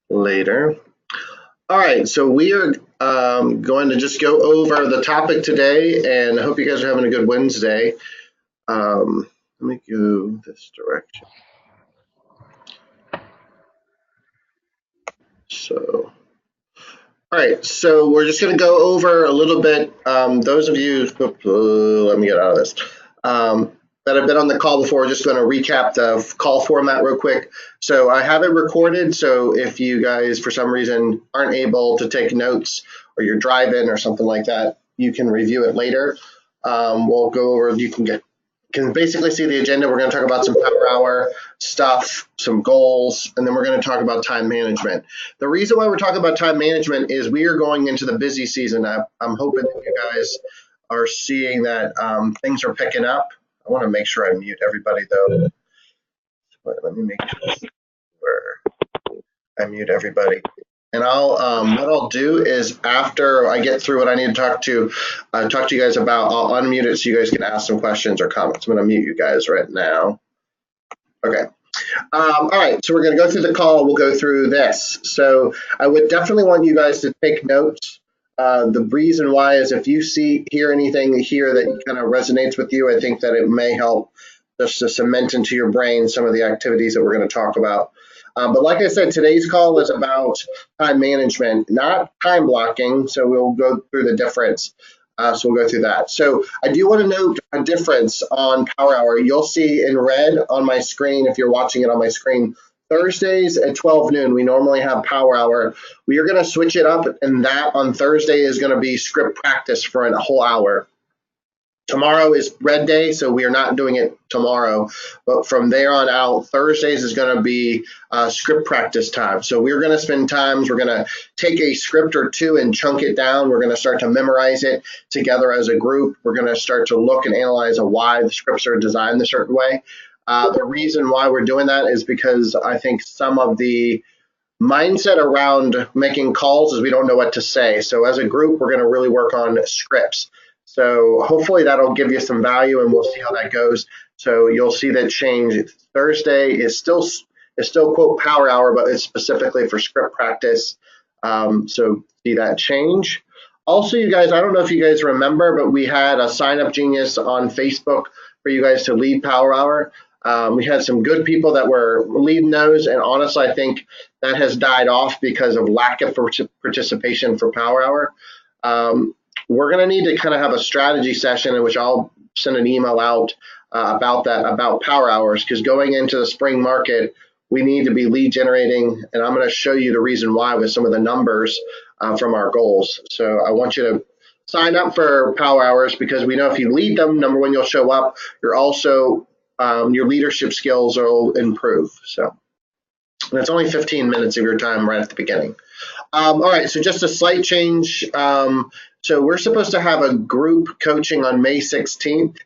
later. All right, so we are going to just go over the topic today, and I hope you guys are having a good Wednesday. Let me go this direction. So, all right, so we're just going to go over a little bit. Those of you, let me get out of this, that have been on the call before, we're just going to recap the call format real quick. So I have it recorded. So if you guys, for some reason, aren't able to take notes or you're driving or something like that, you can review it later. We'll go over, you can basically see the agenda. We're going to talk about some power hour stuff, some goals, and then we're going to talk about time management. The reason why we're talking about time management is we are going into the busy season. I'm hoping that you guys are seeing that things are picking up. I want to make sure I mute everybody though. But let me make sure I mute everybody. And I'll what I'll do is after I get through what I need to talk to you guys about, I'll unmute it so you guys can ask some questions or comments. I'm going to mute you guys right now. Okay. All right, so we're going to go through the call. We'll go through this. So I would definitely want you guys to take notes. The reason why is if you hear anything here that kind of resonates with you, I think that it may help just to cement into your brain some of the activities that we're going to talk about. But like I said, today's call is about time management, not time blocking. So we'll go through the difference. So we'll go through that. So I do want to note a difference on Power Hour. You'll see in red on my screen, if you're watching it on my screen, Thursdays at 12 noon, we normally have Power Hour. We are going to switch it up, and that on Thursday is going to be script practice for a whole hour. Tomorrow is red day, so we are not doing it tomorrow. But from there on out, Thursdays is going to be script practice time. So we're going to spend times, we're going to take a script or two and chunk it down. We're going to start to memorize it together as a group. We're going to start to look and analyze why the scripts are designed a certain way. The reason why we're doing that is because I think some of the mindset around making calls is we don't know what to say. So as a group, we're going to really work on scripts. So hopefully that'll give you some value, and we'll see how that goes. So you'll see that change. Thursday is still quote Power Hour, but it's specifically for script practice. So see that change. Also, you guys, I don't know if you guys remember, but we had a Sign Up Genius on Facebook for you guys to lead Power Hour. We had some good people that were leading those, and honestly, I think that has died off because of lack of participation for Power Hour. We're going to need to kind of have a strategy session in which I'll send an email out about Power Hours, because going into the spring market, we need to be lead generating, and I'm going to show you the reason why with some of the numbers from our goals. So I want you to sign up for Power Hours, because we know if you lead them, number one, you'll show up. You're also your leadership skills will improve. So that's only 15 minutes of your time right at the beginning. All right, so just a slight change. So we're supposed to have a group coaching on May 16th.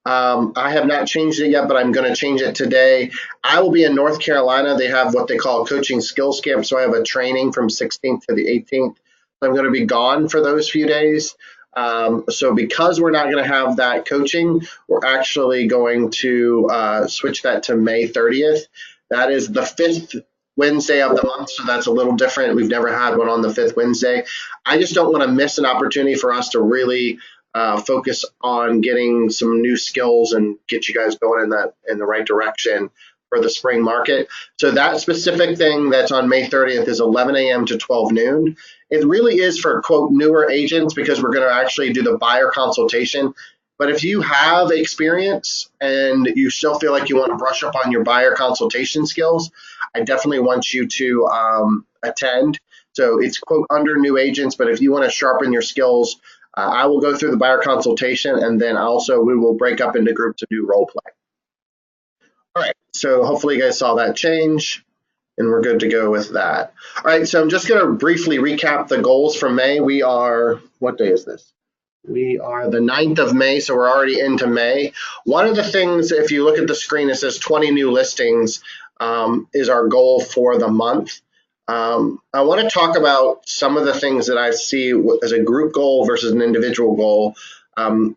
I have not changed it yet, but I'm going to change it today. I will be in North Carolina. They have what they call coaching skills camp. So I have a training from 16th to the 18th. I'm going to be gone for those few days. So because we're not going to have that coaching, we're actually going to switch that to May 30th. That is the 5th Wednesday of the month, so that's a little different. We've never had one on the 5th Wednesday. I just don't want to miss an opportunity for us to really focus on getting some new skills and get you guys going in the right direction for the spring market. So that specific thing that's on May 30th is 11 a.m. to 12 noon. It really is for, quote, newer agents, because we're going to actually do the buyer consultation. But if you have experience and you still feel like you want to brush up on your buyer consultation skills, I definitely want you to attend. So it's, quote, under new agents, but if you want to sharpen your skills, I will go through the buyer consultation, and then also we will break up into groups to do role play. All right, so hopefully you guys saw that change, and we're good to go with that. All right, so I'm just going to briefly recap the goals for May. We are, what day is this? We are the 9th of May, so we're already into May. One of the things, if you look at the screen, it says 20 new listings is our goal for the month. I want to talk about some of the things that I see as a group goal versus an individual goal.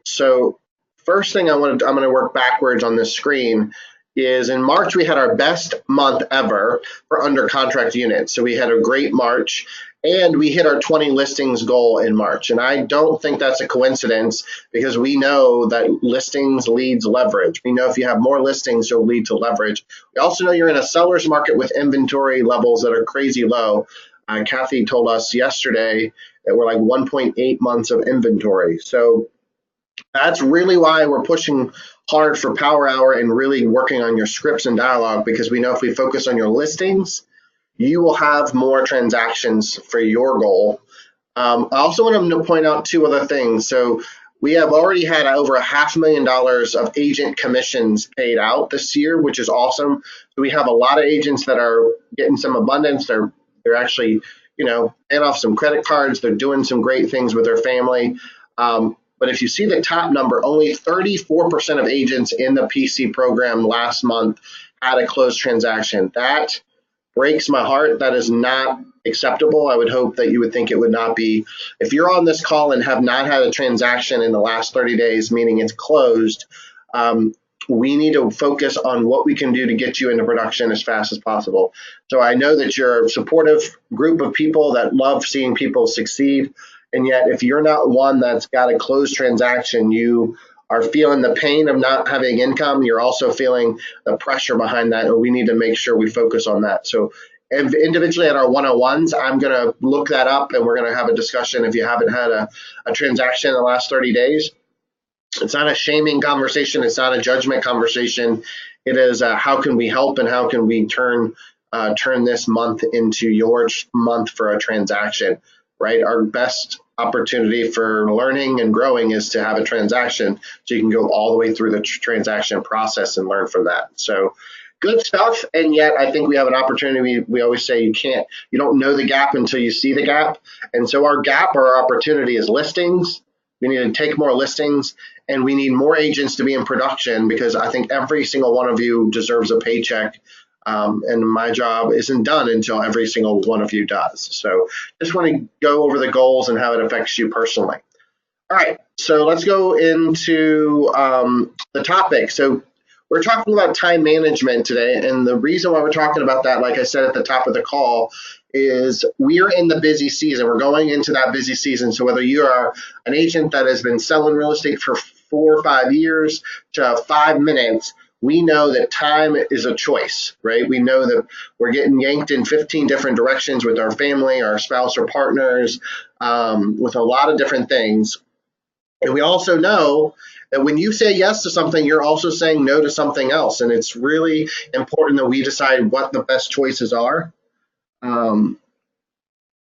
So first thing I'm going to work backwards on this screen is in March, we had our best month ever for under contract units. So we had a great March and we hit our 20 listings goal in March. And I don't think that's a coincidence because we know that listings leads leverage. We know if you have more listings, you'll lead to leverage. We also know you're in a seller's market with inventory levels that are crazy low. Kathy told us yesterday that we're like 1.8 months of inventory. So that's really why we're pushing hard for Power Hour and really working on your scripts and dialogue, because we know if we focus on your listings, you will have more transactions for your goal. I also want to point out two other things. So we have already had over $500,000 of agent commissions paid out this year, which is awesome. So we have a lot of agents that are getting some abundance. They're actually, paying off some credit cards. They're doing some great things with their family. But if you see the top number, only 34% of agents in the PC program last month had a closed transaction. That breaks my heart. That is not acceptable. I would hope that you would think it would not be. If you're on this call and have not had a transaction in the last 30 days, meaning it's closed, we need to focus on what we can do to get you into production as fast as possible. So I know that you're a supportive group of people that love seeing people succeed. And yet, if you're not one that's got a closed transaction, you are feeling the pain of not having income. You're also feeling the pressure behind that, and we need to make sure we focus on that. So individually at our 101s, I'm going to look that up, and we're going to have a discussion if you haven't had a transaction in the last 30 days. It's not a shaming conversation. It's not a judgment conversation. It is how can we help and how can we turn this month into your month for a transaction, right? Our best opportunity for learning and growing is to have a transaction so you can go all the way through the transaction process and learn from that. So good stuff. And yet I think we have an opportunity. We always say you don't know the gap until you see the gap. And so our gap or our opportunity is listings. We need to take more listings, and we need more agents to be in production, because I think every single one of you deserves a paycheck. And my job isn't done until every single one of you does. So just want to go over the goals and how it affects you personally. All right, so let's go into the topic. So we're talking about time management today, and the reason why we're talking about that, like I said at the top of the call, is we're in the busy season. We're going into that busy season. So whether you are an agent that has been selling real estate for 4 or 5 years to 5 minutes, we know that time is a choice, right? We know that we're getting yanked in 15 different directions with our family, our spouse or partners, with a lot of different things. And we also know that when you say yes to something, you're also saying no to something else. And it's really important that we decide what the best choices are.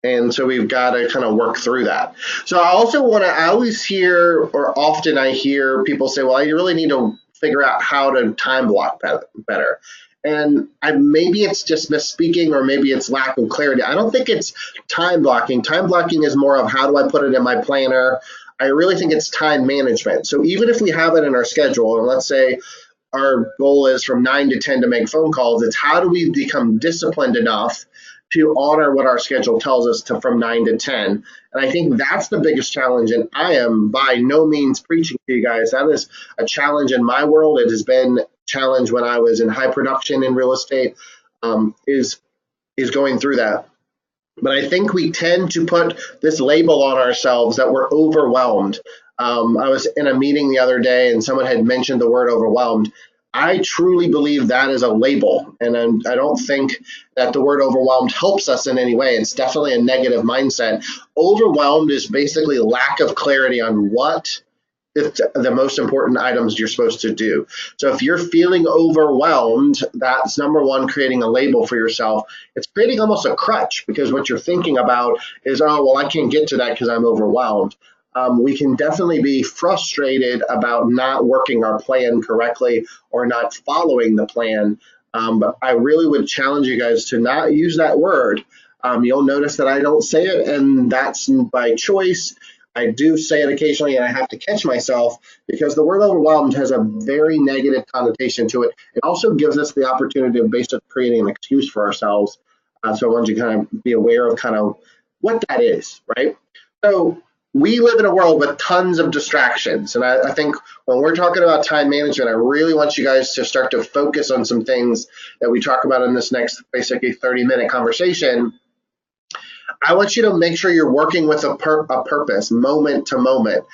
And so we've got to kind of work through that. So I always hear, or often I hear people say, well, you really need to figure out how to time block better. And maybe it's just misspeaking, or maybe it's lack of clarity. I don't think it's time blocking. Time blocking is more of how do I put it in my planner. I really think it's time management. So even if we have it in our schedule, and let's say our goal is from 9 to 10 to make phone calls, it's how do we become disciplined enough to honor what our schedule tells us from 9 to 10. And I think that's the biggest challenge. And I am by no means preaching to you guys. That is a challenge in my world. It has been a challenge when I was in high production in real estate, is going through that. But I think we tend to put this label on ourselves that we're overwhelmed. I was in a meeting the other day and someone had mentioned the word overwhelmed. I truly believe that is a label, and I don't think that the word overwhelmed helps us in any way. It's definitely a negative mindset. Overwhelmed is basically lack of clarity on what the most important items you're supposed to do. So if you're feeling overwhelmed, that's number one, creating a label for yourself. It's creating almost a crutch, because what you're thinking about is, oh, well, I can't get to that because I'm overwhelmed. We can definitely be frustrated about not working our plan correctly or not following the plan. But I really would challenge you guys to not use that word. You'll notice that I don't say it, and that's by choice. I do say it occasionally, and I have to catch myself, because the word overwhelmed has a very negative connotation to it. It also gives us the opportunity of basically creating an excuse for ourselves. So I want you to kind of be aware of kind of what that is, right? So we live in a world with tons of distractions. And I think when we're talking about time management, I really want you guys to start to focus on some things that we talk about in this next basically 30-minute conversation. I want you to make sure you're working with a purpose, moment to moment.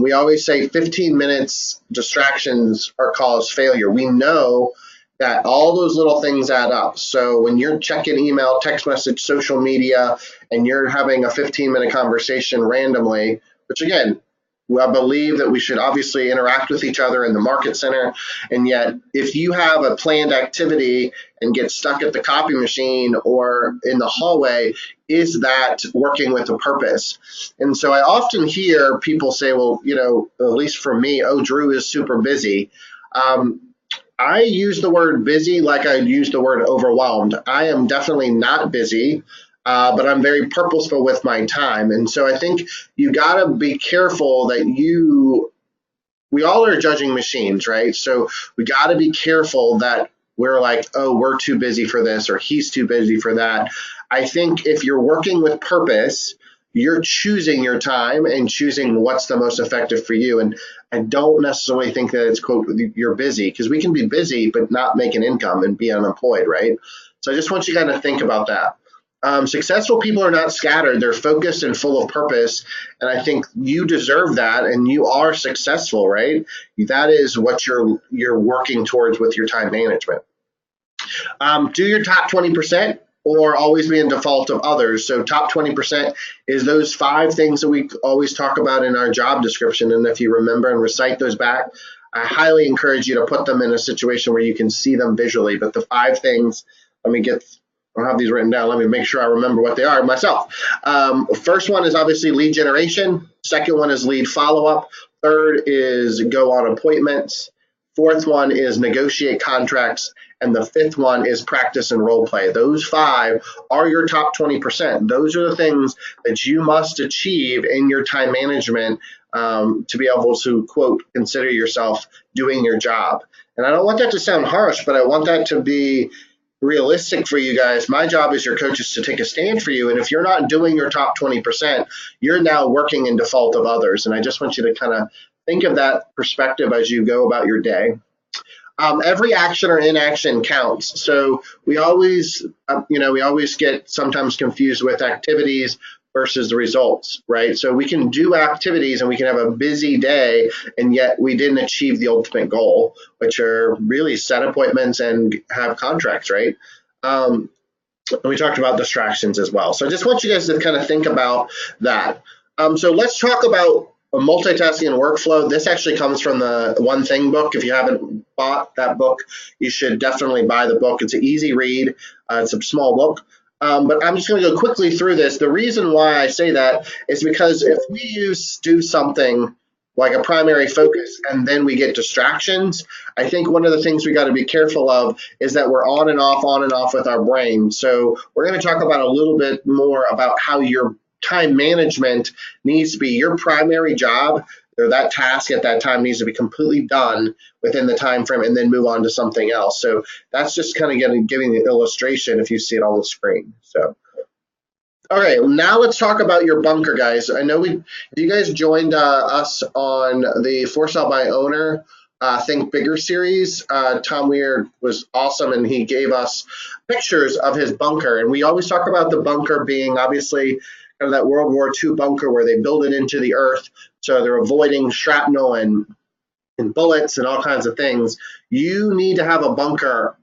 We always say 15 minutes distractions are cause failure. We know that all those little things add up. So when you're checking email, text message, social media, and you're having a 15-minute conversation randomly, which again, I believe that we should obviously interact with each other in the market center. And yet, if you have a planned activity and get stuck at the copy machine or in the hallway, is that working with a purpose? And so I often hear people say, well, at least for me, oh, Drew is super busy. I use the word busy like I use the word overwhelmed. I am definitely not busy, but I'm very purposeful with my time. And so I think you got to be careful that we all are judging machines, right? So we got to be careful that we're like, oh, we're too busy for this or he's too busy for that. I think if you're working with purpose, you're choosing your time and choosing what's the most effective for you. And I don't necessarily think that it's, quote, you're busy, because we can be busy but not make an income and be unemployed, right? So I just want you to kind of think about that. Successful people are not scattered. They're focused and full of purpose. And I think you deserve that, and you are successful, right? That is what you're working towards with your time management. Do your top 20% or always be in default of others. So top 20% is those 5 things that we always talk about in our job description. And if you remember and recite those back, I highly encourage you to put them in a situation where you can see them visually. But the 5 things, I don't have these written down. Let me make sure I remember what they are myself. First one is obviously lead generation. Second one is lead follow-up. Third is go on appointments. Fourth one is negotiate contracts. And the fifth one is practice and role play. Those 5 are your top 20%. Those are the things that you must achieve in your time management to be able to, quote, consider yourself doing your job. And I don't want that to sound harsh, but I want that to be realistic for you guys. My job as your coach is to take a stand for you. And if you're not doing your top 20%, you're now working in default of others. And I just want you to kind of think of that perspective as you go about your day. Every action or inaction counts. So we always get sometimes confused with activities versus the results, right? So we can do activities and we can have a busy day, and yet we didn't achieve the ultimate goal, which are really set appointments and have contracts, right? And we talked about distractions as well. So I just want you guys to kind of think about that. So let's talk about multitasking and workflow. This actually comes from the One Thing book. If you haven't bought that book, you should definitely buy the book. It's an easy read. It's a small book. But I'm just going to go quickly through this. The reason why I say that is because if we do something like a primary focus and then we get distractions, I think one of the things we got to be careful of is that we're on and off with our brain. So we're going to talk about a little bit more about how your time management needs to be your primary job, or that task at that time needs to be completely done within the time frame and then move on to something else. So that's just kind of giving the illustration if you see it on the screen. So, okay, now let's talk about your bunker, guys. I know you guys joined us on the For Sale by Owner Think Bigger series. Tom Weir was awesome, and he gave us pictures of his bunker. And we always talk about the bunker being obviously kind of that World War II bunker where they build it into the earth, so they're avoiding shrapnel and bullets and all kinds of things. You need to have a bunker,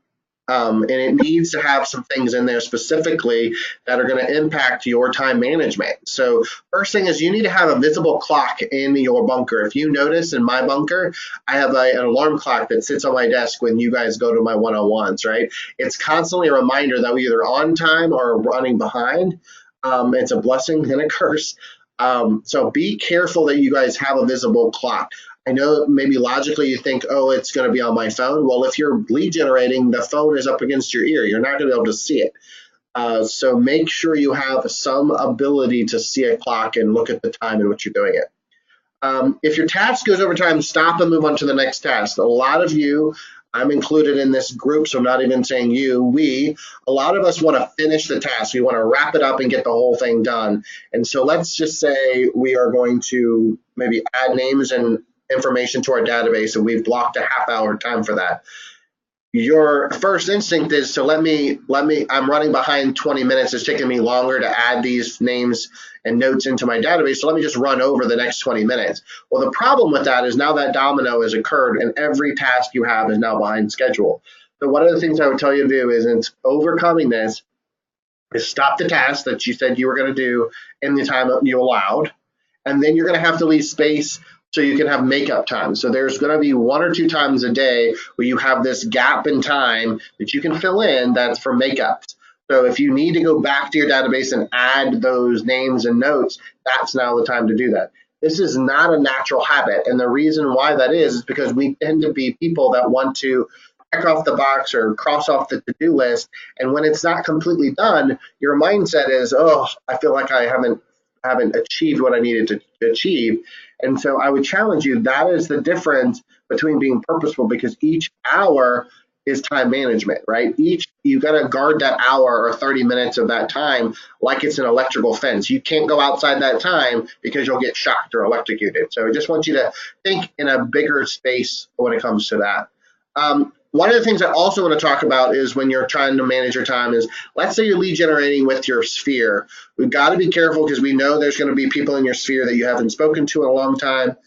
and it needs to have some things in there specifically that are going to impact your time management. So first thing is you need to have a visible clock in your bunker. If you notice in my bunker, I have an alarm clock that sits on my desk when you guys go to my one-on-ones, right? It's constantly a reminder that we're either on time or running behind. It's a blessing and a curse. So be careful that you guys have a visible clock. I know maybe logically you think, oh, it's going to be on my phone. Well, if you're lead generating, the phone is up against your ear. You're not going to be able to see it. So make sure you have some ability to see a clock and look at the time in which you're doing it. If your task goes over time, stop and move on to the next task. A lot of you I'm included in this group, so I'm not even saying you, we. A lot of us want to finish the task. We want to wrap it up and get the whole thing done. And so let's just say we are going to maybe add names and information to our database, and we've blocked a half-hour time for that. Your first instinct is to I'm running behind 20 minutes. It's taking me longer to add these names and notes into my database. So let me just run over the next 20 minutes. Well, the problem with that is now that domino has occurred and every task you have is now behind schedule. So one of the things I would tell you to do is in overcoming this is stop the task that you said you were going to do in the time you allowed. And then you're going to have to leave space so you can have makeup time. So there's going to be 1 or 2 times a day where you have this gap in time that you can fill in that's for makeups. So if you need to go back to your database and add those names and notes, that's now the time to do that. This is not a natural habit. And the reason why that is because we tend to be people that want to check off the box or cross off the to-do list. And when it's not completely done, your mindset is, oh, I feel like I haven't achieved what I needed to achieve. And so I would challenge you, that is the difference between being purposeful, because each hour is time management, right? You got to guard that hour or 30 minutes of that time like it's an electrical fence. You can't go outside that time because you'll get shocked or electrocuted. So I just want you to think in a bigger space when it comes to that. One of the things I also want to talk about is when you're trying to manage your time is, let's say you're lead generating with your sphere. We've got to be careful because we know there's going to be people in your sphere that you haven't spoken to in a long time,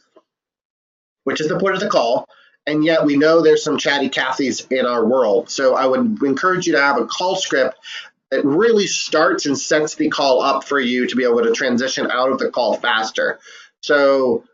which is the point of the call. And yet we know there's some chatty Cathys in our world. So I would encourage you to have a call script that really starts and sets the call up for you to be able to transition out of the call faster. So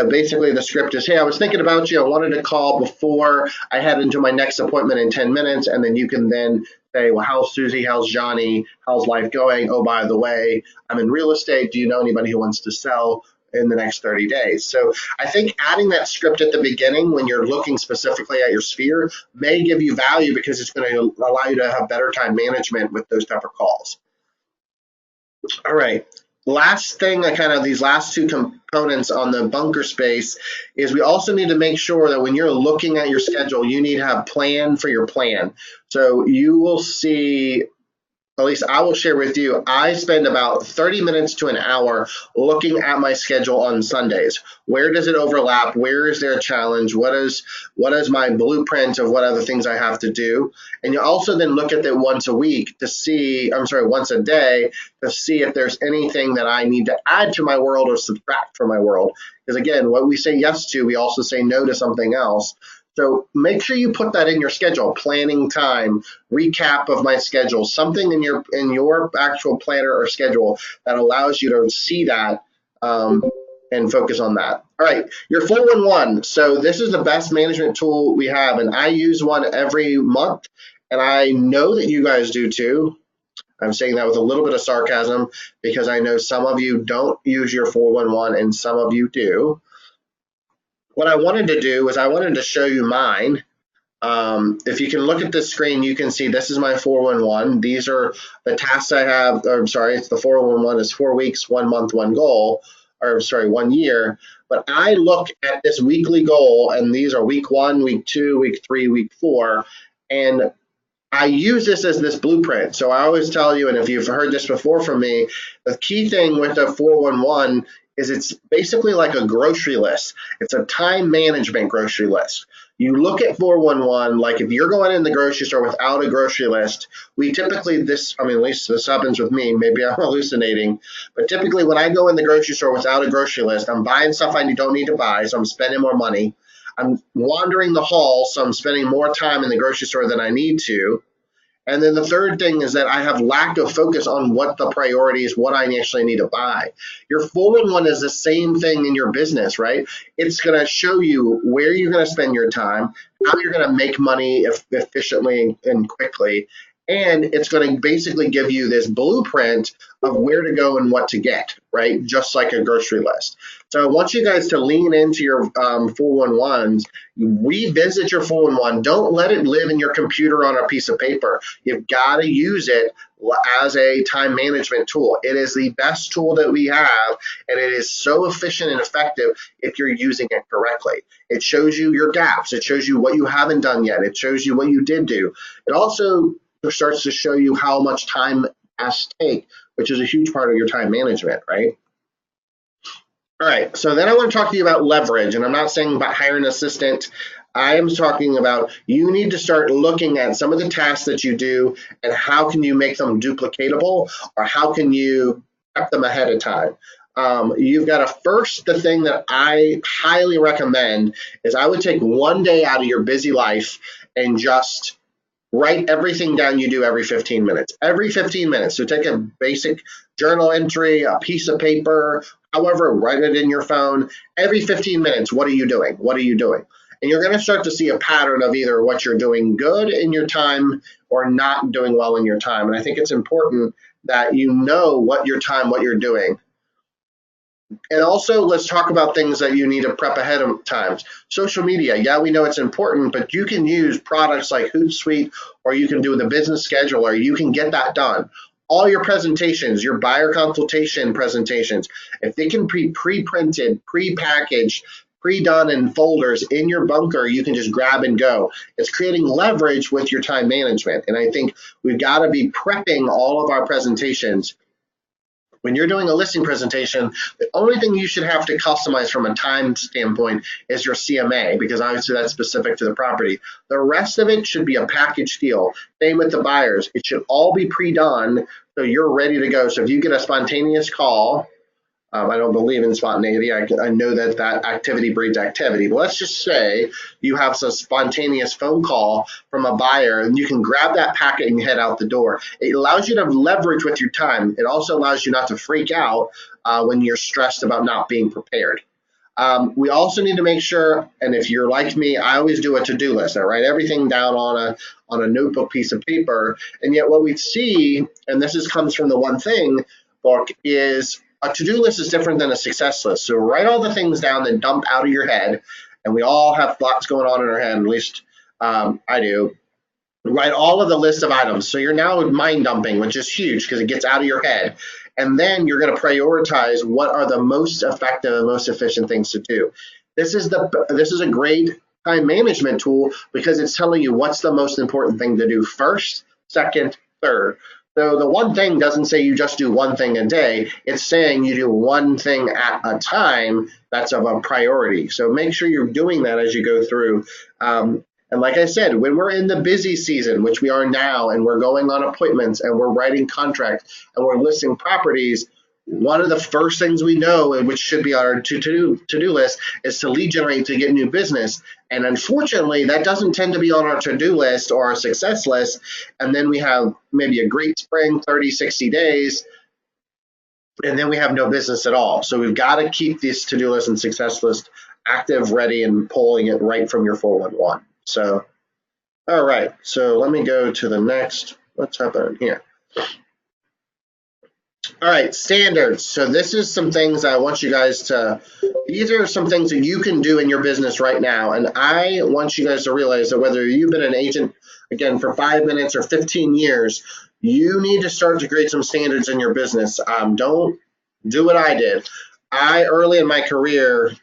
basically the script is, hey, I was thinking about you. I wanted to call before I head into my next appointment in 10 minutes. And then you can then say, well, how's Susie? How's Johnny? How's life going? Oh, by the way, I'm in real estate. Do you know anybody who wants to sell in the next 30 days? So I think adding that script at the beginning when you're looking specifically at your sphere may give you value because it's going to allow you to have better time management with those type of calls. All right. Last thing, these last 2 components on the bunker space is we also need to make sure that when you're looking at your schedule, you need to have plan for your plan. So you will see, at least I will share with you, I spend about 30 minutes to an hour looking at my schedule on Sundays. Where does it overlap? Where is there a challenge? What is my blueprint of what other things I have to do? And you also then look at it once a week to see, once a day to see if there's anything that I need to add to my world or subtract from my world. Because again, what we say yes to, we also say no to something else. So make sure you put that in your schedule, planning time, recap of my schedule, something in your actual planner or schedule that allows you to see that and focus on that. All right, your 411. So this is the best management tool we have, and I use one every month, and I know that you guys do too. I'm saying that with a little bit of sarcasm because I know some of you don't use your 411 and some of you do. What I wanted to do was I wanted to show you mine. If you can look at this screen, you can see this is my 411. These are the tasks I have. It's the 411 is 4 weeks, 1 month, 1 goal, 1 year. But I look at this weekly goal, and these are week 1, week 2, week 3, week 4, and I use this as this blueprint. So I always tell you, and if you've heard this before from me, the key thing with the 411 is it's basically like a grocery list. It's a time management grocery list. You look at 411, like if you're going in the grocery store without a grocery list, we typically, at least this happens with me, maybe I'm hallucinating, but typically when I go in the grocery store without a grocery list, I'm buying stuff I don't need to buy, so I'm spending more money. I'm wandering the hall, so I'm spending more time in the grocery store than I need to. And then the third thing is that I have lack of focus on what the priority is, what I actually need to buy. Your 411 is the same thing in your business, right? It's going to show you where you're going to spend your time, how you're going to make money efficiently and quickly. And it's going to basically give you this blueprint of where to go and what to get, right? Just like a grocery list. So I want you guys to lean into your 411s. Revisit your 411. Don't let it live in your computer on a piece of paper. You've got to use it as a time management tool. It is the best tool that we have, and it is so efficient and effective if you're using it correctly. It shows you your gaps. It shows you what you haven't done yet. It shows you what you did do. It also starts to show you how much time has to take, which is a huge part of your time management, right? All right, so then I want to talk to you about leverage, and I'm not saying about hiring an assistant. I am talking about you need to start looking at some of the tasks that you do and how can you make them duplicatable, or how can you prep them ahead of time. You've got to first, the thing that I highly recommend is I would take one day out of your busy life and just write everything down you do every 15 minutes. Every 15 minutes. So take a basic journal entry, a piece of paper, however, write it in your phone. Every 15 minutes, what are you doing? What are you doing? And you're going to start to see a pattern of either what you're doing good in your time or not doing well in your time. And I think it's important that you know what you're doing. And also, let's talk about things that you need to prep ahead of time. Social media, yeah, we know it's important, but you can use products like Hootsuite, or you can do the business scheduler. You can get that done. All your presentations, your buyer consultation presentations, if they can be pre-printed, pre-packaged, pre-done in folders in your bunker, you can just grab and go. It's creating leverage with your time management. And I think we've got to be prepping all of our presentations. When you're doing a listing presentation, the only thing you should have to customize from a time standpoint is your CMA, because obviously that's specific to the property. The rest of it should be a package deal. Same with the buyers. It should all be pre-done so you're ready to go. So if you get a spontaneous call, I don't believe in spontaneity. I know that activity breeds activity. But let's just say you have some spontaneous phone call from a buyer, and you can grab that packet and head out the door. It allows you to leverage with your time. It also allows you not to freak out when you're stressed about not being prepared. We also need to make sure, and if you're like me, I always do a to-do list. I write everything down on a notebook piece of paper. And yet what we see, and comes from the One Thing book, is a to-do list is different than a success list. So write all the things down that dump out of your head, and we all have lots going on in our head, at least I do. Write all of the list of items. So you're now mind dumping, which is huge because it gets out of your head. And then you're going to prioritize what are the most effective and most efficient things to do. This is a great time management tool because it's telling you what's the most important thing to do first, second, third. So the One Thing doesn't say you just do one thing a day. It's saying you do one thing at a time that's of a priority. So make sure you're doing that as you go through. And like I said, when we're in the busy season, which we are now, and we're going on appointments and we're writing contracts and we're listing properties, one of the first things we know, and which should be on our to-do list, is to lead generate to get new business. And unfortunately, that doesn't tend to be on our to-do list or our success list. And then we have maybe a great spring, 30, 60 days, and then we have no business at all. So we've got to keep this to-do list and success list active, ready, and pulling it right from your 411. So, all right. So let me go to the next. What's happening here? All right, standards. So this is some things I want you guys to, these are some things that you can do in your business right now. And I want you guys to realize that whether you've been an agent, again, for 5 minutes or 15 years, you need to start to create some standards in your business. Don't do what I did. Early in my career,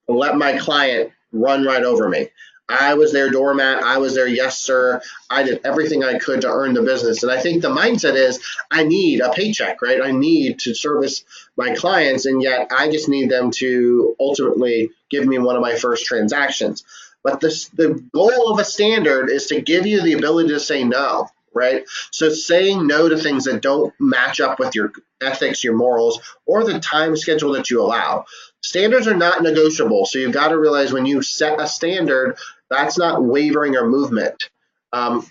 let my client run right over me. I was their doormat. I was their yes, sir. I did everything I could to earn the business. And I think the mindset is I need a paycheck, right? I need to service my clients, and yet I just need them to ultimately give me one of my first transactions. But the goal of a standard is to give you the ability to say no, right? So saying no to things that don't match up with your ethics, your morals, or the time schedule that you allow. Standards are not negotiable. So you've got to realize when you set a standard, that's not wavering or movement.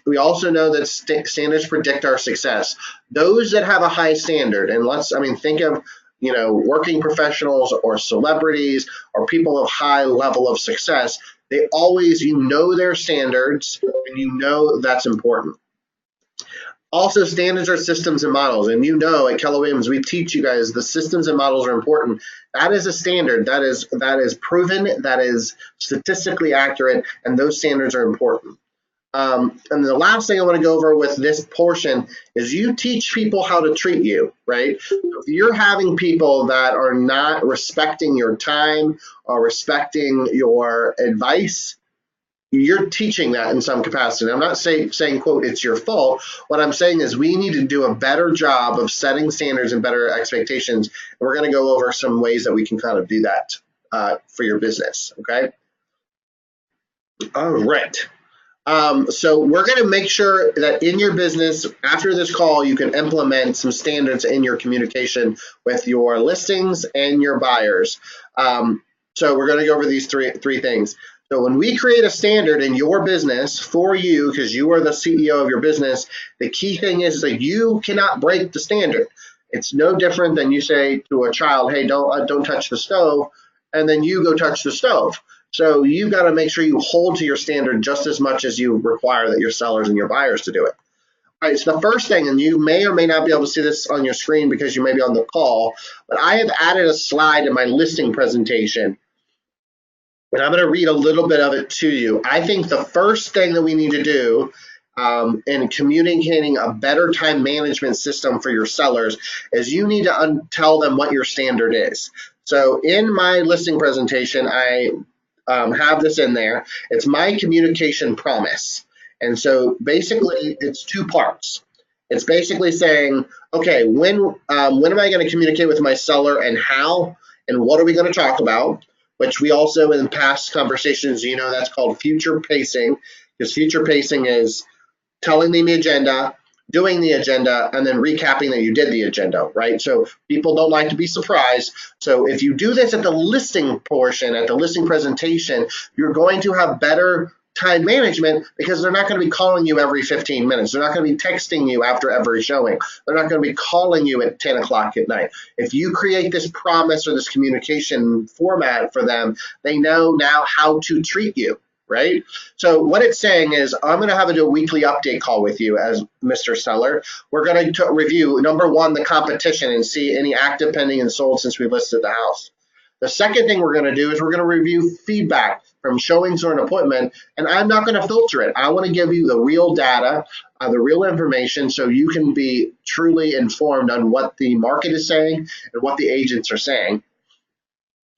We also know that standards predict our success. Those that have a high standard, and think of, working professionals or celebrities or people of high level of success, they always, their standards, and that's important. Also, standards are systems and models. And you know at Keller Williams, we teach you guys the systems and models are important. That is a standard. That is proven. That is statistically accurate. And those standards are important. And the last thing I want to go over with this portion is you teach people how to treat you, right? If you're having people that are not respecting your time or respecting your advice, you're teaching that in some capacity. I'm not saying, quote, it's your fault. What I'm saying is we need to do a better job of setting standards and better expectations. And we're going to go over some ways that we can kind of do that for your business, okay? All right. So we're going to make sure that in your business, after this call, you can implement some standards in your communication with your listings and your buyers. So we're going to go over these three things. So when we create a standard in your business for you, because you are the CEO of your business, the key thing is that you cannot break the standard. It's no different than you say to a child, hey, don't touch the stove, and then you go touch the stove. So you've got to make sure you hold to your standard just as much as you require that your sellers and your buyers to do it. All right, so the first thing, and you may or may not be able to see this on your screen because you may be on the call, but I have added a slide in my listing presentation, and I'm going to read a little bit of it to you. I think the first thing that we need to do in communicating a better time management system for your sellers is you need to tell them what your standard is. So in my listing presentation, I have this in there. It's my communication promise. And so basically it's two parts. It's basically saying, okay, when am I going to communicate with my seller and how, and what are we going to talk about? Which we also in past conversations, that's called future pacing, because future pacing is telling them the agenda, doing the agenda, and then recapping that you did the agenda, right? So people don't like to be surprised. So if you do this at the listing portion, at the listing presentation, you're going to have better time management because they're not going to be calling you every 15 minutes. They're not going to be texting you after every showing. They're not going to be calling you at 10 o'clock at night. If you create this promise or this communication format for them, they know now how to treat you. Right? So what it's saying is I'm going to have a weekly update call with you as Mr. Seller. We're going to review, number one, the competition and see any active, pending, and sold since we listed the house. The second thing we're going to do is we're going to review feedback from showings or an appointment, and I'm not going to filter it. I want to give you the real data, the real information, so you can be truly informed on what the market is saying and what the agents are saying.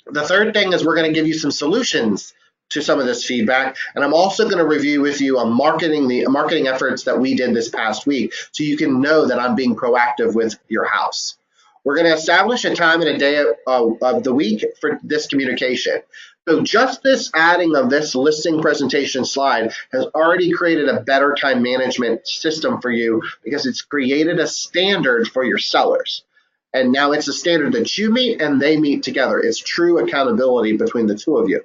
The third thing is we're going to give you some solutions to some of this feedback, and I'm also going to review with you on the marketing efforts that we did this past week, so you can know that I'm being proactive with your house. We're going to establish a time and a day of the week for this communication. So just this adding of this listing presentation slide has already created a better time management system for you because it's created a standard for your sellers. And now it's a standard that you meet and they meet together. It's true accountability between the two of you.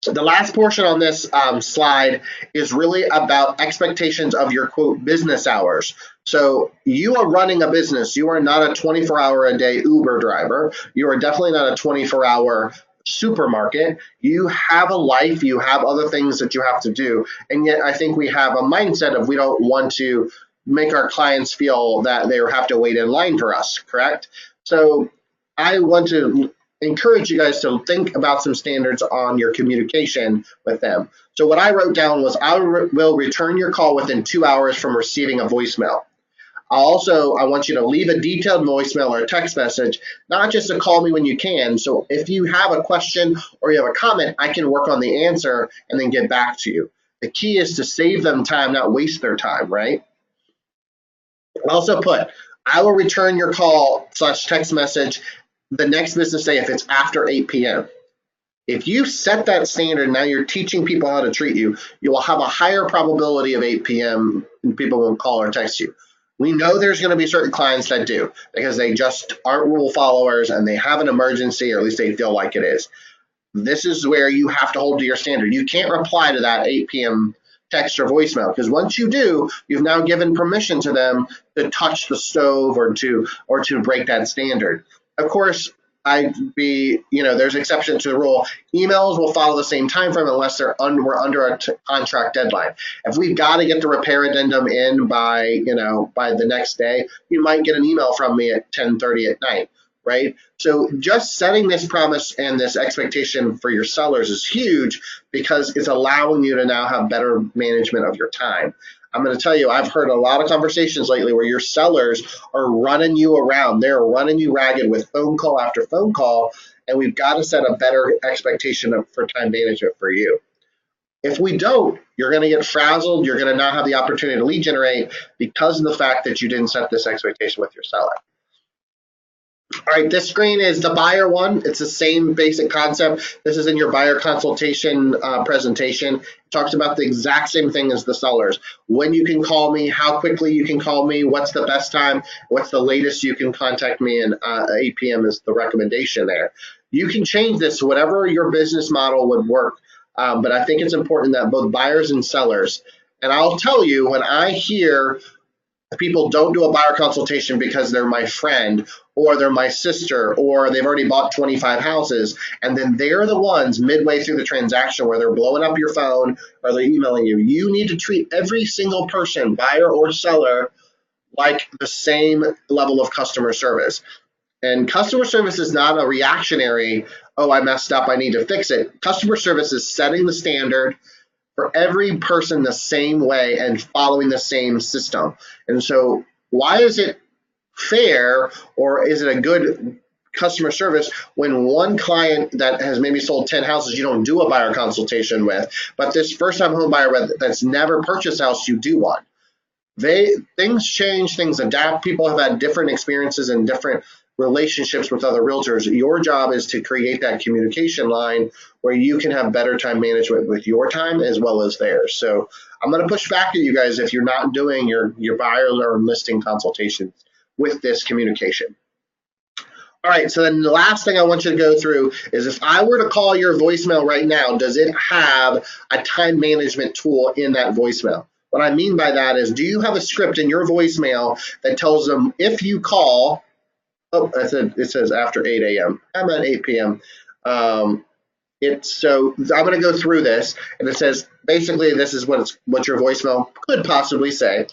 The last portion on this slide is really about expectations of your, quote, business hours. So you are running a business. You are not a 24-hour-a-day Uber driver. You are definitely not a 24-hour supermarket. You have a life. You have other things that you have to do. And yet I think we have a mindset of we don't want to make our clients feel that they have to wait in line for us, correct? So I want to encourage you guys to think about some standards on your communication with them. So what I wrote down was I will return your call within 2 hours from receiving a voicemail. I want you to leave a detailed voicemail or a text message, not just to call me when you can. So if you have a question or you have a comment, I can work on the answer and then get back to you. The key is to save them time, not waste their time, right? I also put, I will return your call / text message the next business day if it's after 8 p.m. If you set that standard, now you're teaching people how to treat you, you will have a higher probability of 8 p.m. and people won't call or text you. We know there's going to be certain clients that do because they just aren't rule followers and they have an emergency, or at least they feel like it is. This is where you have to hold to your standard. You can't reply to that 8 p.m. text or voicemail, because once you do, you've now given permission to them to touch the stove or to break that standard. Of course, I'd be, there's exception to the rule. Emails will follow the same time frame unless we're under a contract deadline. If we've got to get the repair addendum in by the next day, you might get an email from me at 10:30 at night, right? So just setting this promise and this expectation for your sellers is huge because it's allowing you to now have better management of your time. I'm going to tell you, I've heard a lot of conversations lately where your sellers are running you around. They're running you ragged with phone call after phone call, and we've got to set a better expectation for time management for you. If we don't, you're going to get frazzled. You're going to not have the opportunity to lead generate because of the fact that you didn't set this expectation with your seller. All right, this screen is the buyer one. It's the same basic concept. This is in your buyer consultation presentation. It talks about the exact same thing as the sellers. When you can call me, how quickly you can call me, what's the best time, what's the latest you can contact me, and 8 p.m. is the recommendation there. You can change this to whatever your business model would work, but I think it's important that both buyers and sellers, and I'll tell you, when I hear people don't do a buyer consultation because they're my friend or they're my sister or they've already bought 25 houses, and then they're the ones midway through the transaction where they're blowing up your phone or they're emailing you. You need to treat every single person, buyer or seller, like the same level of customer service. And customer service is not a reactionary, oh, I messed up, I need to fix it. Customer service is setting the standard for every person the same way and following the same system. And so why is it fair, or is it a good customer service when one client that has maybe sold 10 houses you don't do a buyer consultation with, but this first-time home buyer that's never purchased a house, you do one? Things change, things adapt. People have had different experiences and different relationships with other realtors. Your job is to create that communication line where you can have better time management with your time as well as theirs. So I'm going to push back at you guys if you're not doing your buyer or listing consultations with this communication. All right, so then the last thing I want you to go through is, if I were to call your voicemail right now, does it have a time management tool in that voicemail? What I mean by that is, do you have a script in your voicemail that tells them if you call, it says after 8 a.m. I'm at 8 p.m. So I'm going to go through this, and it says, basically, this is what your voicemail could possibly say.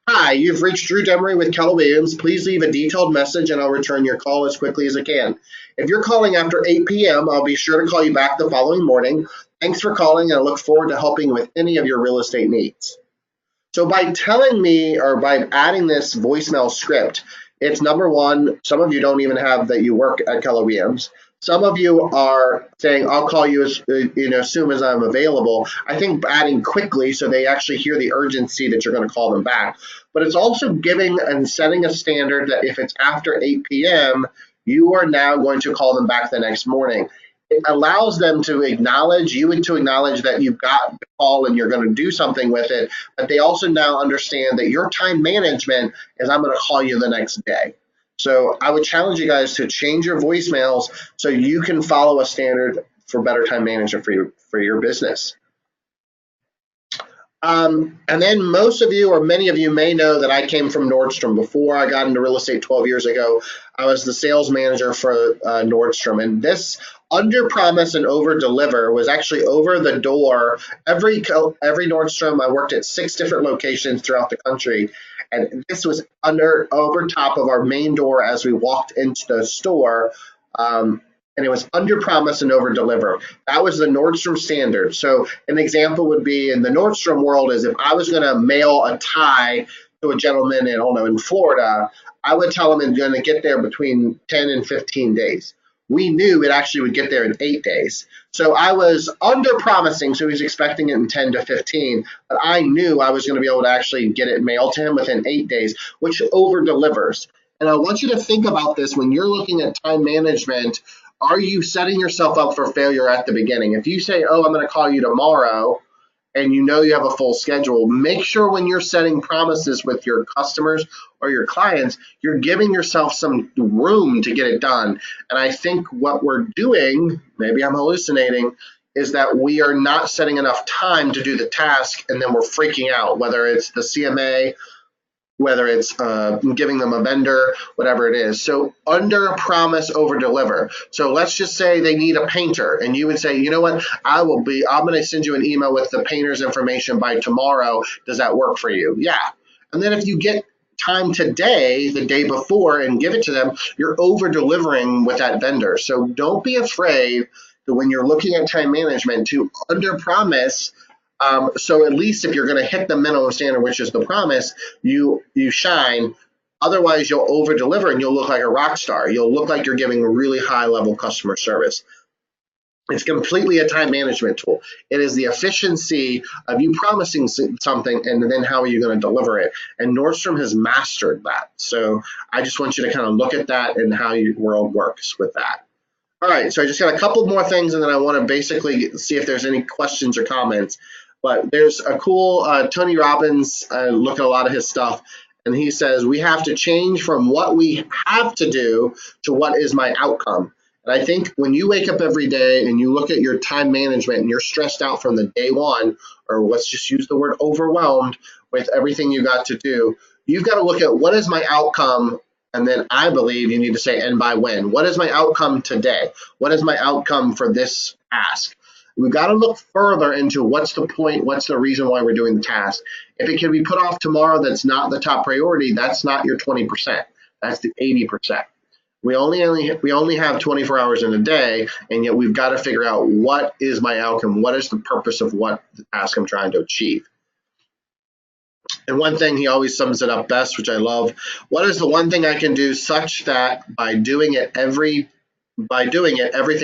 Hi, you've reached Drew Demery with Keller Williams. Please leave a detailed message and I'll return your call as quickly as I can. If you're calling after 8 p.m., I'll be sure to call you back the following morning. Thanks for calling, and I look forward to helping with any of your real estate needs. So by telling me, or by adding this voicemail script, it's number one, some of you don't even have that you work at Keller Williams. Some of you are saying, I'll call you as soon as I'm available. I think adding quickly so they actually hear the urgency that you're going to call them back. But it's also giving and setting a standard that if it's after 8 p.m., you are now going to call them back the next morning. It allows them to acknowledge you and to acknowledge that you've got the call and you're going to do something with it. But they also now understand that your time management is, I'm going to call you the next day. So I would challenge you guys to change your voicemails so you can follow a standard for better time management for your business. And then most of you, or many of you, may know that I came from Nordstrom. Before I got into real estate 12 years ago, I was the sales manager for Nordstrom. And this under promise and over deliver was actually over the door. Every Nordstrom, I worked at 6 different locations throughout the country. And this was over top of our main door as we walked into the store. And it was under promise and over deliver. That was the Nordstrom standard. So an example would be, in the Nordstrom world, is if I was going to mail a tie to a gentleman in Florida, I would tell him it's going to get there between 10 and 15 days. We knew it actually would get there in 8 days. So I was under promising, so he was expecting it in 10 to 15, but I knew I was going to be able to actually get it mailed to him within 8 days, which over delivers. And I want you to think about this when you're looking at time management. Are you setting yourself up for failure at the beginning? If you say, oh, I'm going to call you tomorrow, and you know you have a full schedule, make sure when you're setting promises with your customers or your clients, you're giving yourself some room to get it done. And I think what we're doing, maybe I'm hallucinating, is that we are not setting enough time to do the task, and then we're freaking out, whether it's the CMA whether it's giving them a vendor, whatever it is. So under promise, over deliver. So let's just say they need a painter, and you would say, you know what, I'm going to send you an email with the painter's information by tomorrow. Does that work for you? Yeah. And then if you get time today, the day before, and give it to them, you're over delivering with that vendor. So don't be afraid that when you're looking at time management to under promise. So at least if you're going to hit the minimum standard, which is the promise, you shine. Otherwise, you'll over deliver and you'll look like a rock star. You'll look like you're giving really high level customer service. It's completely a time management tool. It is the efficiency of you promising something and then how are you going to deliver it. And Nordstrom has mastered that. So I just want you to kind of look at that and how your world works with that. All right, so I just got a couple more things, and then I want to basically see if there's any questions or comments. But there's a cool Tony Robbins, look at a lot of his stuff, and he says, we have to change from what we have to do to what is my outcome. And I think when you wake up every day and you look at your time management and you're stressed out from the day one, or let's just use the word overwhelmed with everything you got to do, you've got to look at what is my outcome. And then I believe you need to say, and by when? What is my outcome today? What is my outcome for this task? We've got to look further into what's the point, what's the reason why we're doing the task. If it can be put off tomorrow, that's not the top priority. That's not your 20%. That's the 80%. We only have 24 hours in a day, and yet we've got to figure out what is my outcome, what is the purpose of what the task I'm trying to achieve. And one thing, he always sums it up best, which I love. What is the one thing I can do such that by doing it, everything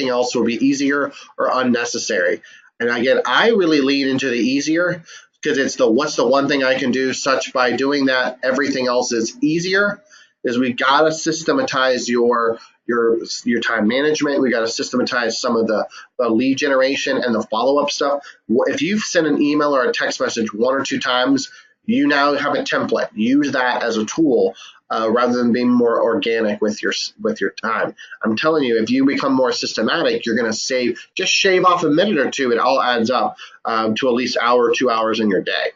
else will be easier or unnecessary? And again, I really lean into the easier because it's what's the one thing I can do such by doing that, everything else is easier. Is we got to systematize your time management. We got to systematize some of the lead generation and the follow-up stuff. If you've sent an email or a text message 1 or 2 times, you now have a template. Use that as a tool rather than being more organic with your time. I'm telling you, if you become more systematic, you're going to just shave off a minute or two. It all adds up to at least hour or 2 hours in your day.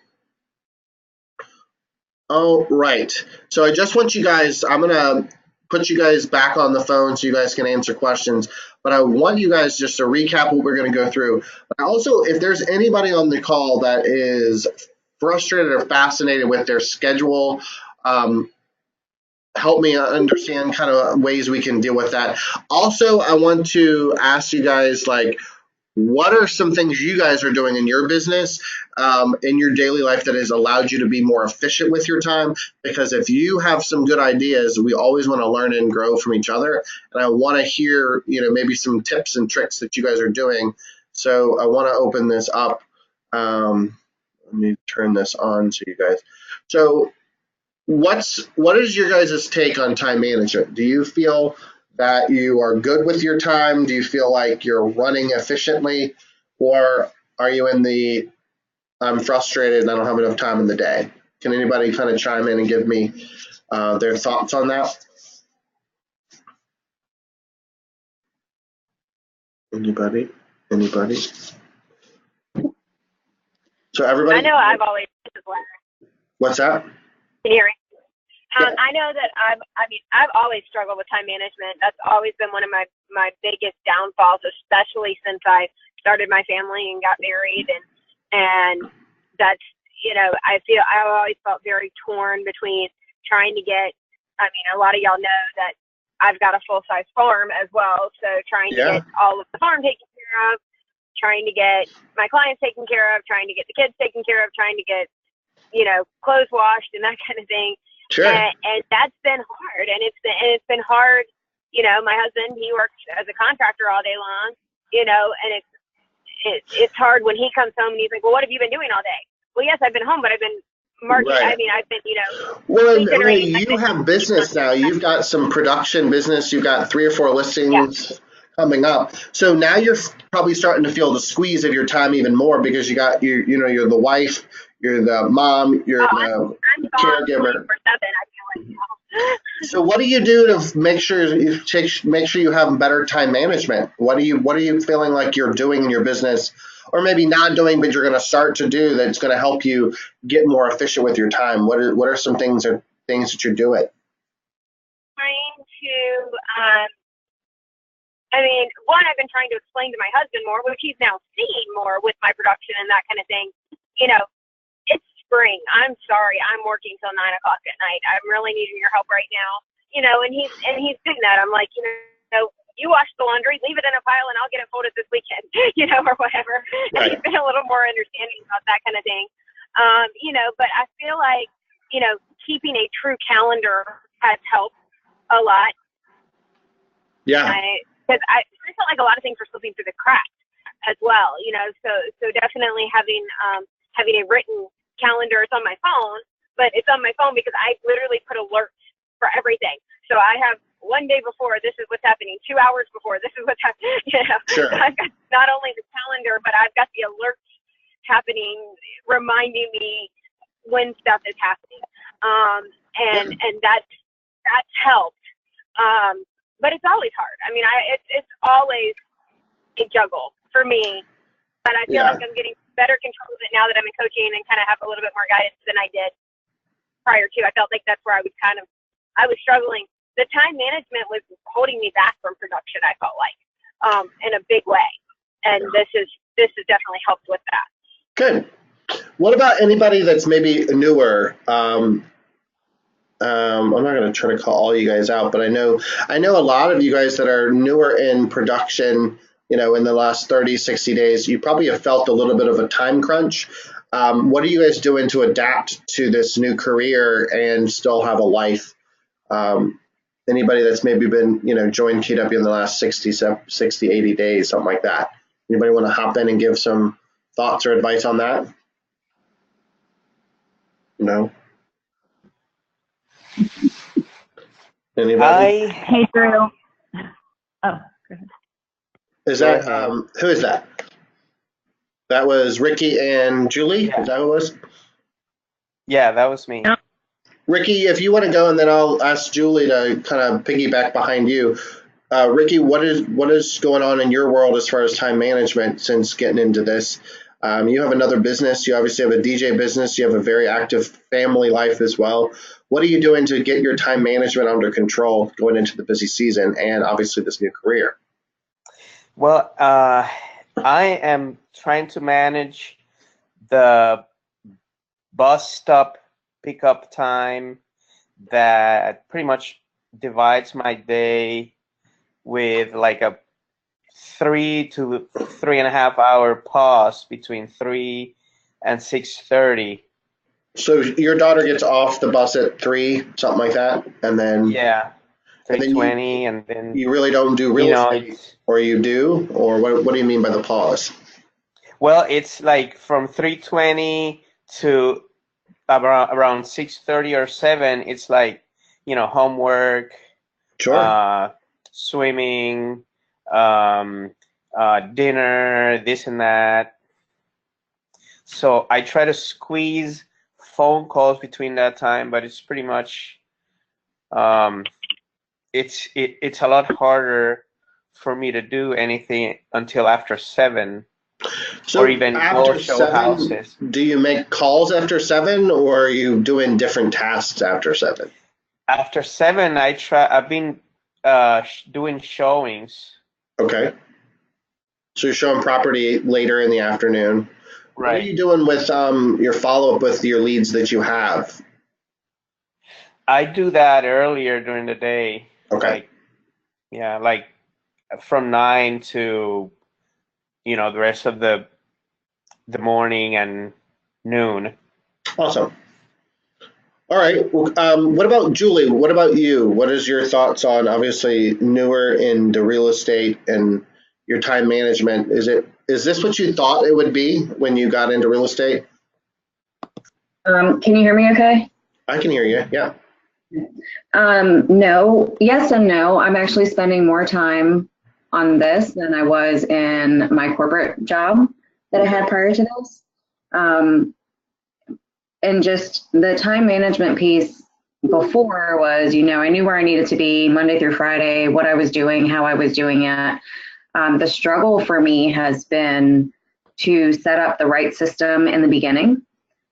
Oh, right. So I just want you guys, I'm going to put you guys back on the phone so you guys can answer questions. But I want you guys just to recap what we're going to go through. But also, if there's anybody on the call that is frustrated or fascinated with their schedule, help me understand kind of ways we can deal with that. Also, I want to ask you guys, like, what are some things you guys are doing in your business, in your daily life that has allowed you to be more efficient with your time? Because if you have some good ideas, we always want to learn and grow from each other. And I want to hear, maybe some tips and tricks that you guys are doing. So I want to open this up. Let me turn this on to you guys. So what is your guys' take on time management? Do you feel that you are good with your time? Do you feel like you're running efficiently? Or are you in the I'm frustrated and I don't have enough time in the day? Can anybody kind of chime in and give me their thoughts on that? Anybody? So everybody? I know I've always. What's that? Hearing. I know that I've always struggled with time management. That's always been one of my biggest downfalls, especially since I started my family and got married, and that's I always felt very torn between trying to get. A lot of y'all know that I've got a full-size farm as well, so trying to get all of the farm taken care of, trying to get my clients taken care of, trying to get the kids taken care of, trying to get clothes washed and that kind of thing. Sure. And that's been hard, and it's been hard. My husband, he works as a contractor all day long, and it's hard when he comes home and he's like, well, what have you been doing all day? Well, yes, I've been home, but I've been marketing. Right. I've been, Well, you have business now. You've got some production business. You've got 3 or 4 listings coming up. So now you're probably starting to feel the squeeze of your time even more because you're the wife, you're the mom, you're the caregiver. So what do you do to make sure you have better time management? What are you feeling like you're doing in your business, or maybe not doing, but you're going to start to do that's going to help you get more efficient with your time? What are some things that things that you're doing? Trying to, I mean, one, I've been trying to explain to my husband more, which he's now seeing more with my production and that kind of thing. You know, it's spring. I'm sorry, I'm working till 9 o'clock at night. I'm really needing your help right now. You know, and he's doing that. I'm like, you know, you wash the laundry, leave it in a pile, and I'll get it folded this weekend. You know, or whatever. Right. And he's been a little more understanding about that kind of thing. You know, but I feel like, you know, keeping a true calendar has helped a lot. Yeah. Because I felt like a lot of things were slipping through the cracks as well, you know. So definitely having a written calendar. It's on my phone, but it's on my phone because I literally put alerts for everything. So I have one day before, this is what's happening. 2 hours before, this is what's happening. You know, Sure. I've got not only the calendar, but I've got the alerts happening, reminding me when stuff is happening. And that's helped. But it's always hard. I mean, it's always a juggle for me. But I feel like I'm getting better control of it now that I'm in coaching and kind of have a little bit more guidance than I did prior to. I felt like that's where I was struggling. The time management was holding me back from production, I felt like, in a big way. And this has definitely helped with that. Good. What about anybody that's maybe newer? I'm not going to try to call all you guys out, but I know a lot of you guys that are newer in production, you know, in the last 30, 60 days, you probably have felt a little bit of a time crunch. What are you guys doing to adapt to this new career and still have a life? Anybody that's maybe been, you know, joined KW in the last 60, 80 days, something like that. Anybody want to hop in and give some thoughts or advice on that? No? Anybody? Hey, Drew. Oh, Is that who is that? That was Ricky and Julie. Yeah. Is that who it was? Yeah, that was me. Ricky, if you want to go, and then I'll ask Julie to kind of piggyback behind you. Ricky, what is going on in your world as far as time management since getting into this? You have another business. You obviously have a DJ business. You have a very active family life as well. What are you doing to get your time management under control going into the busy season and obviously this new career? Well, I am trying to manage the bus stop pickup time that pretty much divides my day with like a 3 to 3.5 hour pause between 3 and 6:30. So your daughter gets off the bus at 3, something like that, and then Yeah, and then 3:20, and then you really don't do real estate, or you do, or what do you mean by the pause? well, it's like from 3:20 to around 6:30 or 7. It's like, you know, homework, Sure. swimming, dinner, this and that. So I try to squeeze phone calls between that time, but it's pretty much it's a lot harder for me to do anything until after 7, So or even after go show 7, houses. do you make calls after 7, or are you doing different tasks after 7? After 7, I've been doing showings. Okay. So you're showing property later in the afternoon. Right. What are you doing with your follow-up with your leads that you have? I do that earlier during the day. Okay. Like from 9 to, you know, the rest of the morning and noon. Awesome. All right. Well, what about Julie? What about you? What is your thoughts on obviously newer into real estate and your time management? Is this what you thought it would be when you got into real estate? can you hear me okay? I can hear you. Yeah. No, yes and no. I'm actually spending more time on this than I was in my corporate job that I had prior to this. And just the time management piece before was, you know, I knew where I needed to be Monday through Friday, what I was doing, how I was doing it. The struggle for me has been to set up the right system in the beginning.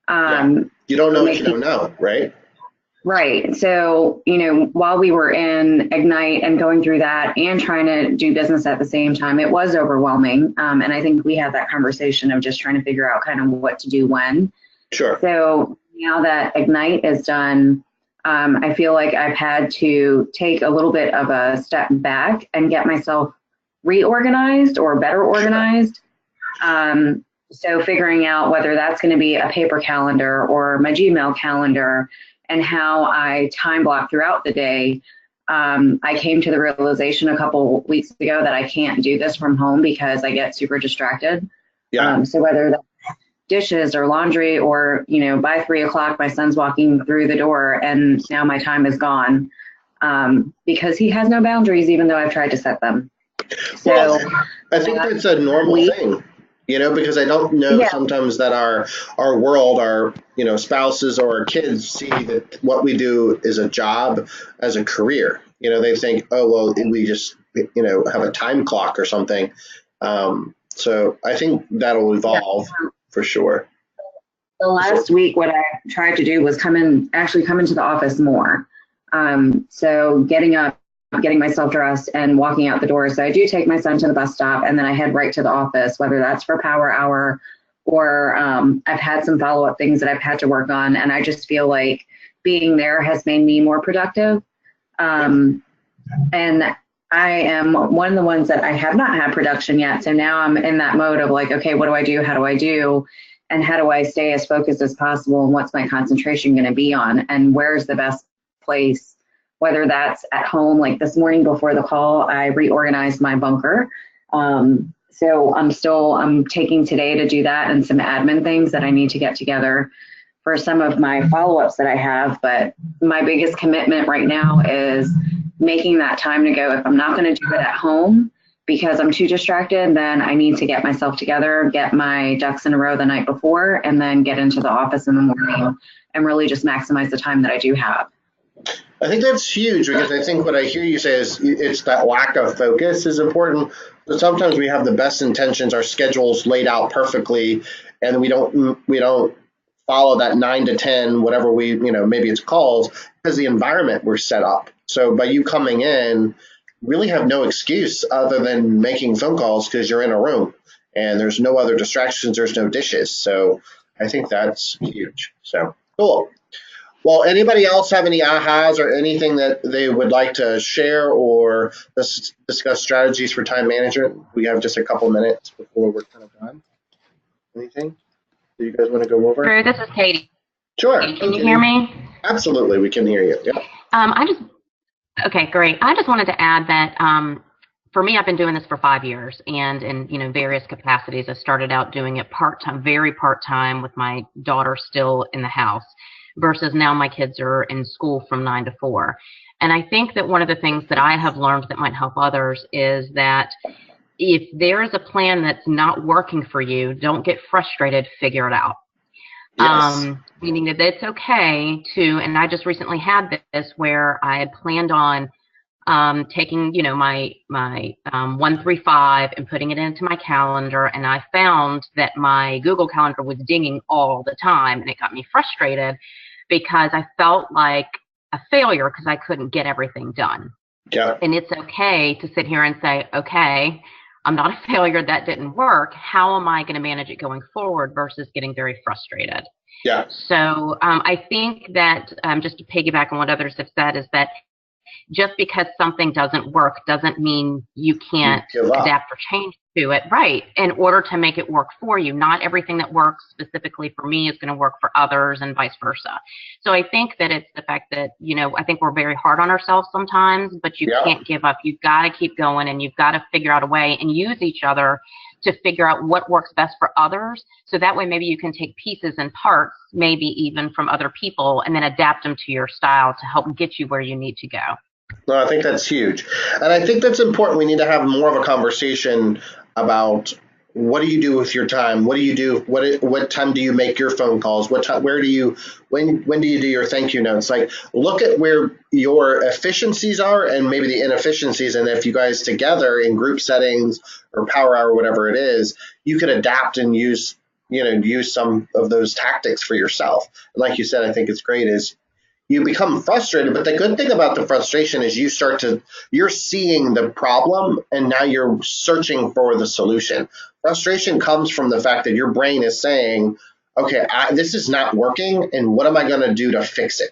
You don't know what you don't know, right? Right. So, while we were in Ignite and going through that and trying to do business at the same time, it was overwhelming. And I think we had that conversation of just trying to figure out kind of what to do when. Sure. So now that Ignite is done, I feel like I've had to take a little bit of a step back and get myself reorganized or better organized. So figuring out whether that's going to be a paper calendar or my Gmail calendar and how I time block throughout the day. I came to the realization a couple weeks ago that I can't do this from home because I get super distracted. Yeah. So whether that's dishes or laundry or, by 3 o'clock, my son's walking through the door and now my time is gone because he has no boundaries, even though I've tried to set them. So well, I think that's a normal thing. Because I don't know sometimes that our world, our spouses or our kids see that what we do is a job as a career. They think, oh well, we just have a time clock or something. So I think that'll evolve for sure. The last week, what I tried to do was come into the office more. So getting up, getting myself dressed and walking out the door. So I do take my son to the bus stop and then I head right to the office, whether that's for power hour or I've had some follow-up things that I've had to work on. And I just feel like being there has made me more productive. And I am one of the ones that I have not had production yet. So now I'm in that mode of like, okay, what do I do? How do I do? And how do I stay as focused as possible? And what's my concentration going to be on? And where's the best place? Whether that's at home, like this morning before the call, I reorganized my bunker. So I'm taking today to do that and some admin things that I need to get together for some of my follow-ups that I have. But my biggest commitment right now is making that time to go. If I'm not going to do it at home because I'm too distracted, then I need to get myself together, get my ducks in a row the night before, and then get into the office in the morning and really just maximize the time that I do have. I think that's huge because I think what I hear you say is it's that lack of focus is important. But sometimes we have the best intentions, our schedules laid out perfectly, and we don't follow that 9 to 10, whatever maybe it's calls, because the environment we're set up. So by you coming in, really have no excuse other than making phone calls because you're in a room and there's no other distractions, there's no dishes. So I think that's huge. So cool. Well, anybody else have any ahas or anything that they would like to share or discuss strategies for time management? We have just a couple minutes before we're kind of done. Anything that you guys want to go over? Drew, this is Katie. Sure. Can you hear me? Absolutely, we can hear you. Yep. Okay, great. I just wanted to add that for me, I've been doing this for 5 years, and in various capacities. I started out doing it part-time, very part-time, with my daughter still in the house, versus now my kids are in school from 9 to 4. And I think that one of the things that I have learned that might help others is that if there is a plan that's not working for you, don't get frustrated, figure it out. Yes. Meaning that it's okay to, and I just recently had this where I had planned on taking, my 135 and putting it into my calendar, and I found that my Google Calendar was dinging all the time, and it got me frustrated because I felt like a failure because I couldn't get everything done. Yeah. And it's okay to sit here and say, okay, I'm not a failure, that didn't work. How am I going to manage it going forward versus getting very frustrated? Yeah. So I think that just to piggyback on what others have said is that just because something doesn't work doesn't mean you can't adapt or change to it, right, in order to make it work for you. Not everything that works specifically for me is going to work for others and vice versa. So I think that it's the fact that, I think we're very hard on ourselves sometimes, but you can't give up. You've got to keep going, and you've got to figure out a way and use each other to figure out what works best for others. So that way maybe you can take pieces and parts, maybe even from other people, and then adapt them to your style to help get you where you need to go. No, I think that's huge. And I think that's important. We need to have more of a conversation about what do you do with your time? What do you do? What time do you make your phone calls? When do you do your thank you notes? Like, look at where your efficiencies are and maybe the inefficiencies. And if you guys together in group settings or power hour, whatever it is, you could adapt and use some of those tactics for yourself. And like you said, I think it's great is you become frustrated. But the good thing about the frustration is you're seeing the problem and now you're searching for the solution. Frustration comes from the fact that your brain is saying, okay, this is not working, and what am I going to do to fix it?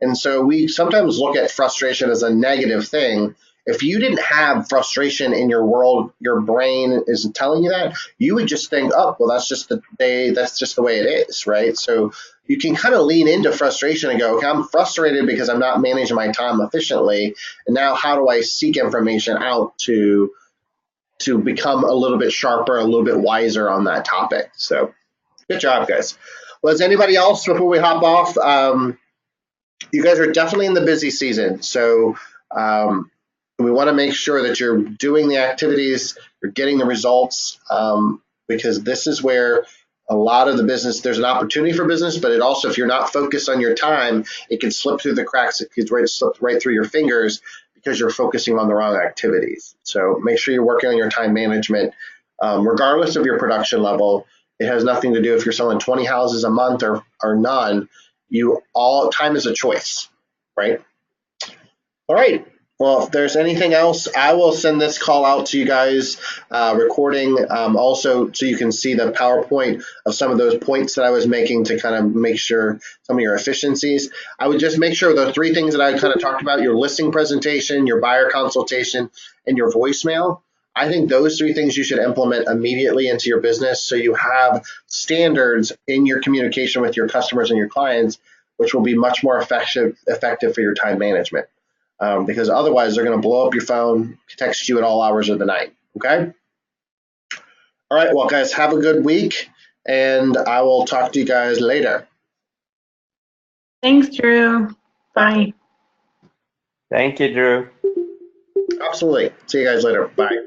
And so we sometimes look at frustration as a negative thing. If you didn't have frustration in your world, your brain is telling you that, you would just think, oh, well, that's just the way it is, right? So you can kind of lean into frustration and go, okay, I'm frustrated because I'm not managing my time efficiently. And now how do I seek information out to become a little bit sharper, a little bit wiser on that topic? So good job, guys. Was anybody else before we hop off? You guys are definitely in the busy season. So we want to make sure that you're doing the activities, you're getting the results, because this is where a lot of the business, there's an opportunity for business, but it also, if you're not focused on your time, it can slip through the cracks. It could slip right through your fingers because you're focusing on the wrong activities. So make sure you're working on your time management, regardless of your production level. It has nothing to do if you're selling 20 houses a month or none. Time is a choice, right? All right. Well, if there's anything else, I will send this call out to you guys, recording, also so you can see the PowerPoint of some of those points that I was making to kind of make sure some of your efficiencies. I would just make sure the 3 things that I kind of talked about, your listing presentation, your buyer consultation, and your voicemail. I think those 3 things you should implement immediately into your business so you have standards in your communication with your customers and your clients, which will be much more effective for your time management. Because otherwise they're going to blow up your phone, text you at all hours of the night. Okay? All right. Well, guys, have a good week, and I will talk to you guys later. Thanks, Drew. Bye. Thank you, Drew. Absolutely. See you guys later. Bye.